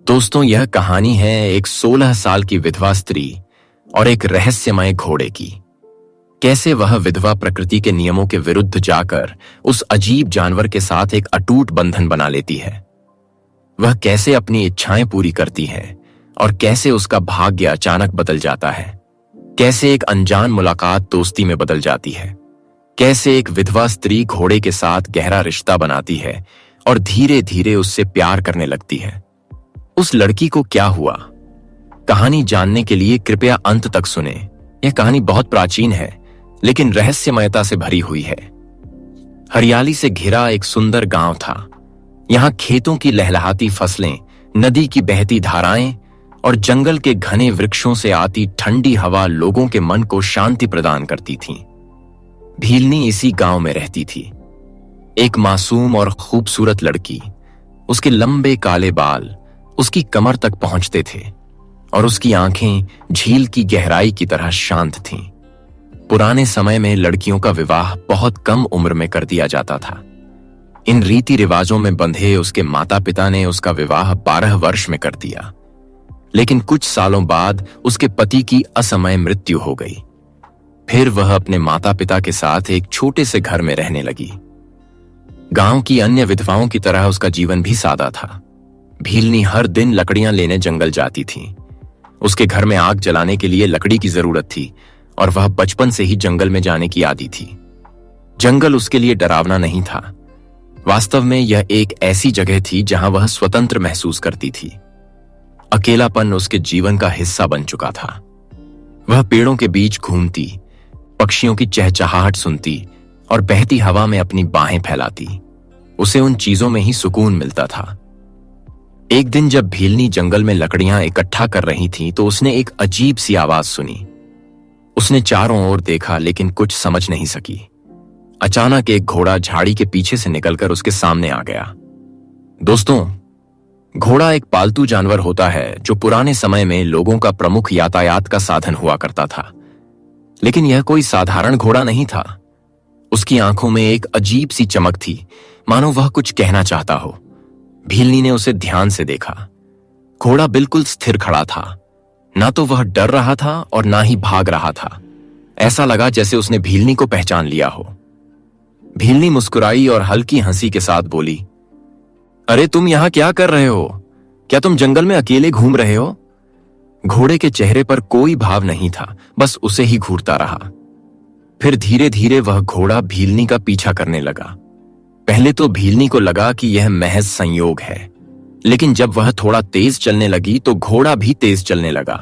दोस्तों, यह कहानी है एक 16 साल की विधवा स्त्री और एक रहस्यमय घोड़े की। कैसे वह विधवा प्रकृति के नियमों के विरुद्ध जाकर उस अजीब जानवर के साथ एक अटूट बंधन बना लेती है। वह कैसे अपनी इच्छाएं पूरी करती है और कैसे उसका भाग्य अचानक बदल जाता है। कैसे एक अनजान मुलाकात दोस्ती में बदल जाती है। कैसे एक विधवा स्त्री घोड़े के साथ गहरा रिश्ता बनाती है और धीरे धीरे उससे प्यार करने लगती है। उस लड़की को क्या हुआ? कहानी जानने के लिए कृपया अंत तक सुने। यह कहानी बहुत प्राचीन है लेकिन रहस्यमयता से भरी हुई है। हरियाली से घिरा एक सुंदर गांव था। यहां खेतों की लहलहाती फसलें, नदी की बहती धाराएं और जंगल के घने वृक्षों से आती ठंडी हवा लोगों के मन को शांति प्रदान करती थी। भीलनी इसी गांव में रहती थी। एक मासूम और खूबसूरत लड़की। उसके लंबे काले बाल उसकी कमर तक पहुंचते थे और उसकी आंखें झील की गहराई की तरह शांत थीं। पुराने समय में लड़कियों का विवाह बहुत कम उम्र में कर दिया जाता था। इन रीति रिवाजों में बंधे उसके माता पिता ने उसका विवाह 12 वर्ष में कर दिया। लेकिन कुछ सालों बाद उसके पति की असमय मृत्यु हो गई। फिर वह अपने माता पिता के साथ एक छोटे से घर में रहने लगी। गांव की अन्य विधवाओं की तरह उसका जीवन भी सादा था। भीलनी हर दिन लकड़ियां लेने जंगल जाती थी। उसके घर में आग जलाने के लिए लकड़ी की जरूरत थी और वह बचपन से ही जंगल में जाने की आदी थी। जंगल उसके लिए डरावना नहीं था। वास्तव में यह एक ऐसी जगह थी जहां वह स्वतंत्र महसूस करती थी। अकेलापन उसके जीवन का हिस्सा बन चुका था। वह पेड़ों के बीच घूमती, पक्षियों की चहचहाहट सुनती और बहती हवा में अपनी बाहें फैलाती। उसे उन चीजों में ही सुकून मिलता था। एक दिन जब भीलनी जंगल में लकड़ियां इकट्ठा कर रही थी तो उसने एक अजीब सी आवाज सुनी। उसने चारों ओर देखा लेकिन कुछ समझ नहीं सकी। अचानक एक घोड़ा झाड़ी के पीछे से निकलकर उसके सामने आ गया। दोस्तों, घोड़ा एक पालतू जानवर होता है जो पुराने समय में लोगों का प्रमुख यातायात का साधन हुआ करता था। लेकिन यह कोई साधारण घोड़ा नहीं था। उसकी आंखों में एक अजीब सी चमक थी, मानो वह कुछ कहना चाहता हो। भीलनी ने उसे ध्यान से देखा। घोड़ा बिल्कुल स्थिर खड़ा था। ना तो वह डर रहा था और ना ही भाग रहा था। ऐसा लगा जैसे उसने भीलनी को पहचान लिया हो। भीलनी मुस्कुराई और हल्की हंसी के साथ बोली, अरे तुम यहां क्या कर रहे हो? क्या तुम जंगल में अकेले घूम रहे हो? घोड़े के चेहरे पर कोई भाव नहीं था, बस उसे ही घूरता रहा। फिर धीरे धीरे वह घोड़ा भीलनी का पीछा करने लगा। पहले तो भीलनी को लगा कि यह महज संयोग है, लेकिन जब वह थोड़ा तेज चलने लगी तो घोड़ा भी तेज चलने लगा।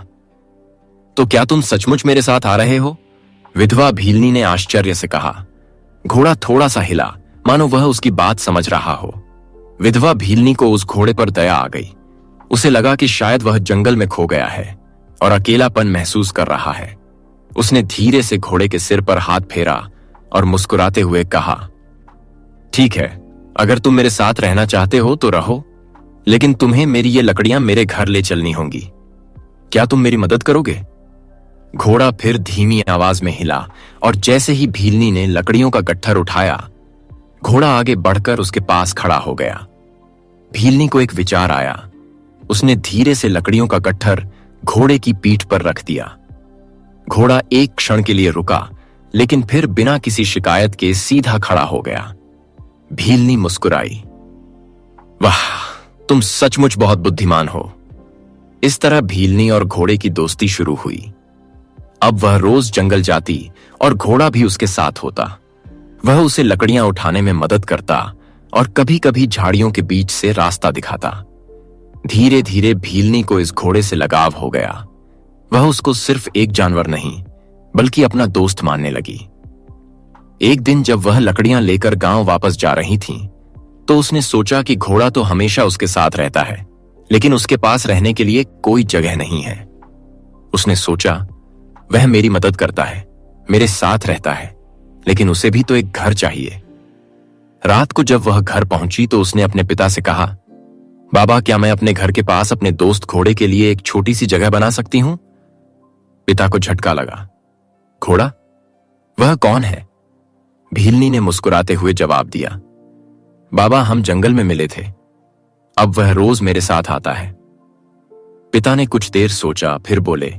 तो क्या तुम सचमुच मेरे साथ आ रहे हो? विधवा भीलनी ने आश्चर्य से कहा। घोड़ा थोड़ा सा हिला, मानो वह उसकी बात समझ रहा हो। विधवा भीलनी को उस घोड़े पर दया आ गई। उसे लगा कि शायद वह जंगल में खो गया है और अकेलापन महसूस कर रहा है। उसने धीरे से घोड़े के सिर पर हाथ फेरा और मुस्कुराते हुए कहा, ठीक है, अगर तुम मेरे साथ रहना चाहते हो तो रहो, लेकिन तुम्हें मेरी ये लकड़ियां मेरे घर ले चलनी होंगी। क्या तुम मेरी मदद करोगे? घोड़ा फिर धीमी आवाज में हिला और जैसे ही भीलनी ने लकड़ियों का गट्ठर उठाया, घोड़ा आगे बढ़कर उसके पास खड़ा हो गया। भीलनी को एक विचार आया। उसने धीरे से लकड़ियों का गट्ठर घोड़े की पीठ पर रख दिया। घोड़ा एक क्षण के लिए रुका, लेकिन फिर बिना किसी शिकायत के सीधा खड़ा हो गया। भीलनी मुस्कुराई, वाह, तुम सचमुच बहुत बुद्धिमान हो। इस तरह भीलनी और घोड़े की दोस्ती शुरू हुई। अब वह रोज जंगल जाती और घोड़ा भी उसके साथ होता। वह उसे लकड़ियां उठाने में मदद करता और कभी कभी झाड़ियों के बीच से रास्ता दिखाता। धीरे धीरे भीलनी को इस घोड़े से लगाव हो गया। वह उसको सिर्फ एक जानवर नहीं बल्कि अपना दोस्त मानने लगी। एक दिन जब वह लकड़ियां लेकर गांव वापस जा रही थी तो उसने सोचा कि घोड़ा तो हमेशा उसके साथ रहता है, लेकिन उसके पास रहने के लिए कोई जगह नहीं है। उसने सोचा, वह मेरी मदद करता है, मेरे साथ रहता है, लेकिन उसे भी तो एक घर चाहिए। रात को जब वह घर पहुंची तो उसने अपने पिता से कहा, बाबा, क्या मैं अपने घर के पास अपने दोस्त घोड़े के लिए एक छोटी सी जगह बना सकती हूं? पिता को झटका लगा। घोड़ा? वह कौन है? भीलनी ने मुस्कुराते हुए जवाब दिया, बाबा, हम जंगल में मिले थे। अब वह रोज मेरे साथ आता है। पिता ने कुछ देर सोचा, फिर बोले,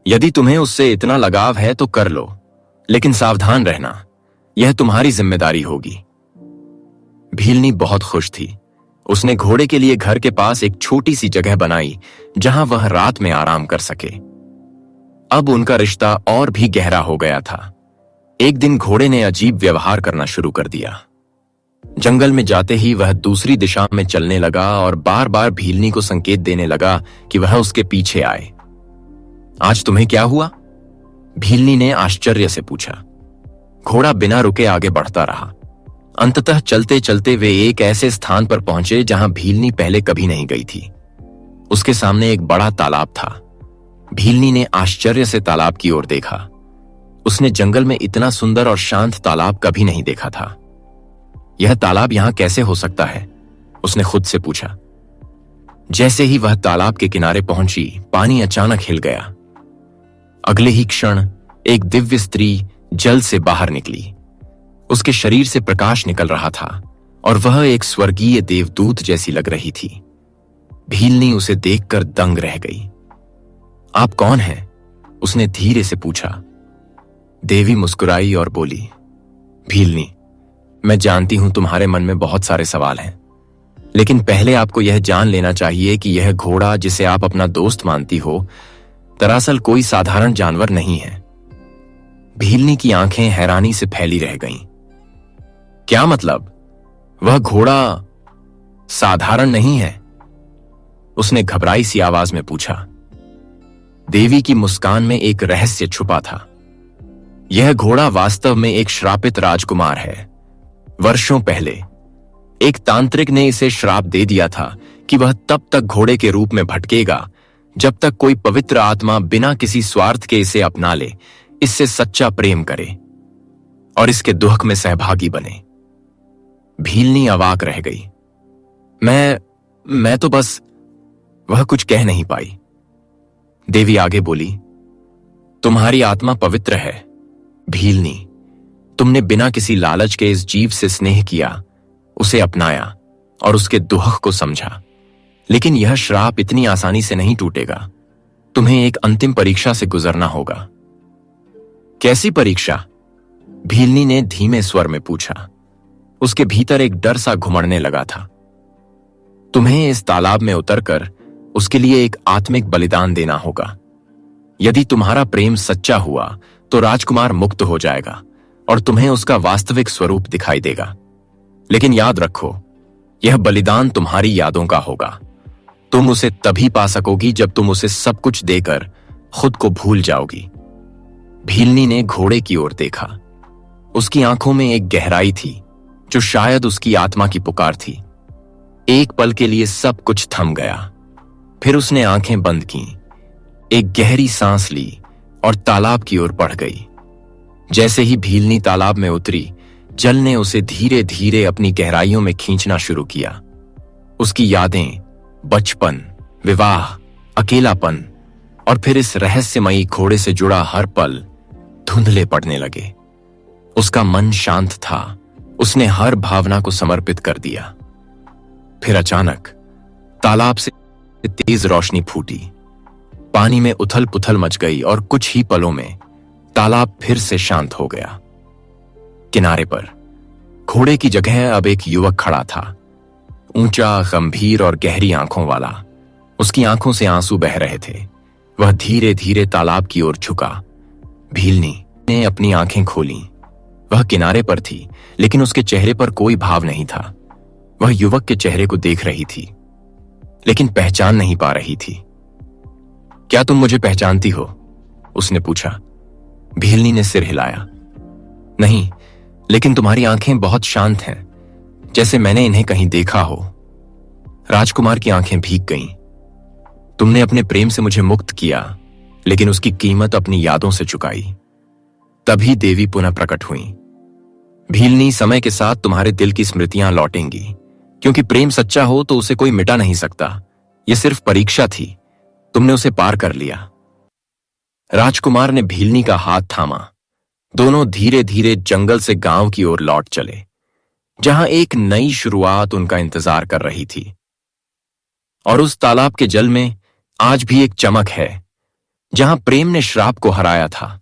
यदि तुम्हें उससे इतना लगाव है तो कर लो, लेकिन सावधान रहना, यह तुम्हारी जिम्मेदारी होगी। भीलनी बहुत खुश थी। उसने घोड़े के लिए घर के पास एक छोटी सी जगह बनाई जहां वह रात में आराम कर सके। अब उनका रिश्ता और भी गहरा हो गया था। एक दिन घोड़े ने अजीब व्यवहार करना शुरू कर दिया। जंगल में जाते ही वह दूसरी दिशा में चलने लगा और बार बार भीलनी को संकेत देने लगा कि वह उसके पीछे आए। आज तुम्हें क्या हुआ? भीलनी ने आश्चर्य से पूछा। घोड़ा बिना रुके आगे बढ़ता रहा। अंततः चलते चलते वे एक ऐसे स्थान पर पहुंचे जहां भीलनी पहले कभी नहीं गई थी। उसके सामने एक बड़ा तालाब था। भीलनी ने आश्चर्य से तालाब की ओर देखा। उसने जंगल में इतना सुंदर और शांत तालाब कभी नहीं देखा था। यह तालाब यहां कैसे हो सकता है? उसने खुद से पूछा। जैसे ही वह तालाब के किनारे पहुंची, पानी अचानक हिल गया। अगले ही क्षण एक दिव्य स्त्री जल से बाहर निकली। उसके शरीर से प्रकाश निकल रहा था और वह एक स्वर्गीय देवदूत जैसी लग रही थी। भीलनी उसे देखकर दंग रह गई। आप कौन हैं? उसने धीरे से पूछा। देवी मुस्कुराई और बोली, भीलनी, मैं जानती हूं तुम्हारे मन में बहुत सारे सवाल हैं, लेकिन पहले आपको यह जान लेना चाहिए कि यह घोड़ा जिसे आप अपना दोस्त मानती हो, दरअसल कोई साधारण जानवर नहीं है। भीलनी की आंखें हैरानी से फैली रह गईं। क्या मतलब? वह घोड़ा साधारण नहीं है? उसने घबराई सी आवाज में पूछा। देवी की मुस्कान में एक रहस्य छुपा था। यह घोड़ा वास्तव में एक श्रापित राजकुमार है। वर्षों पहले एक तांत्रिक ने इसे श्राप दे दिया था कि वह तब तक घोड़े के रूप में भटकेगा जब तक कोई पवित्र आत्मा बिना किसी स्वार्थ के इसे अपना ले, इससे सच्चा प्रेम करे और इसके दुख में सहभागी बने। भीलनी अवाक रह गई। मैं तो बस। वह कुछ कह नहीं पाई। देवी आगे बोली, तुम्हारी आत्मा पवित्र है भीलनी। तुमने बिना किसी लालच के इस जीव से स्नेह किया, उसे अपनाया और उसके दुख को समझा। लेकिन यह श्राप इतनी आसानी से नहीं टूटेगा। तुम्हें एक अंतिम परीक्षा से गुजरना होगा। कैसी परीक्षा? भीलनी ने धीमे स्वर में पूछा। उसके भीतर एक डर सा घुमड़ने लगा था। तुम्हें इस तालाब में उतरकर उसके लिए एक आत्मिक बलिदान देना होगा। यदि तुम्हारा प्रेम सच्चा हुआ तो राजकुमार मुक्त हो जाएगा और तुम्हें उसका वास्तविक स्वरूप दिखाई देगा। लेकिन याद रखो, यह बलिदान तुम्हारी यादों का होगा। तुम उसे तभी पा सकोगी जब तुम उसे सब कुछ देकर खुद को भूल जाओगी। भीलनी ने घोड़े की ओर देखा। उसकी आंखों में एक गहराई थी जो शायद उसकी आत्मा की पुकार थी। एक पल के लिए सब कुछ थम गया। फिर उसने आंखें बंद की, एक गहरी सांस ली और तालाब की ओर बढ़ गई। जैसे ही भीलनी तालाब में उतरी, जल ने उसे धीरे धीरे अपनी गहराइयों में खींचना शुरू किया। उसकी यादें, बचपन, विवाह, अकेलापन और फिर इस रहस्यमयी घोड़े से जुड़ा हर पल धुंधले पड़ने लगे। उसका मन शांत था। उसने हर भावना को समर्पित कर दिया। फिर अचानक तालाब से तेज रोशनी फूटी। पानी में उथल पुथल मच गई और कुछ ही पलों में तालाब फिर से शांत हो गया। किनारे पर घोड़े की जगह अब एक युवक खड़ा था, ऊंचा, गंभीर और गहरी आंखों वाला। उसकी आंखों से आंसू बह रहे थे। वह धीरे धीरे तालाब की ओर झुका। भीलनी ने अपनी आंखें खोलीं। वह किनारे पर थी, लेकिन उसके चेहरे पर कोई भाव नहीं था। वह युवक के चेहरे को देख रही थी, लेकिन पहचान नहीं पा रही थी। क्या तुम मुझे पहचानती हो? उसने पूछा। भीलनी ने सिर हिलाया। नहीं, लेकिन तुम्हारी आंखें बहुत शांत हैं, जैसे मैंने इन्हें कहीं देखा हो। राजकुमार की आंखें भीग गईं। तुमने अपने प्रेम से मुझे मुक्त किया, लेकिन उसकी कीमत अपनी यादों से चुकाई। तभी देवी पुनः प्रकट हुई। भीलनी, समय के साथ तुम्हारे दिल की स्मृतियां लौटेंगी, क्योंकि प्रेम सच्चा हो तो उसे कोई मिटा नहीं सकता। यह सिर्फ परीक्षा थी, तुमने उसे पार कर लिया। राजकुमार ने भीलनी का हाथ थामा। दोनों धीरे धीरे जंगल से गांव की ओर लौट चले, जहां एक नई शुरुआत उनका इंतजार कर रही थी। और उस तालाब के जल में आज भी एक चमक है। जहां प्रेम ने श्राप को हराया था,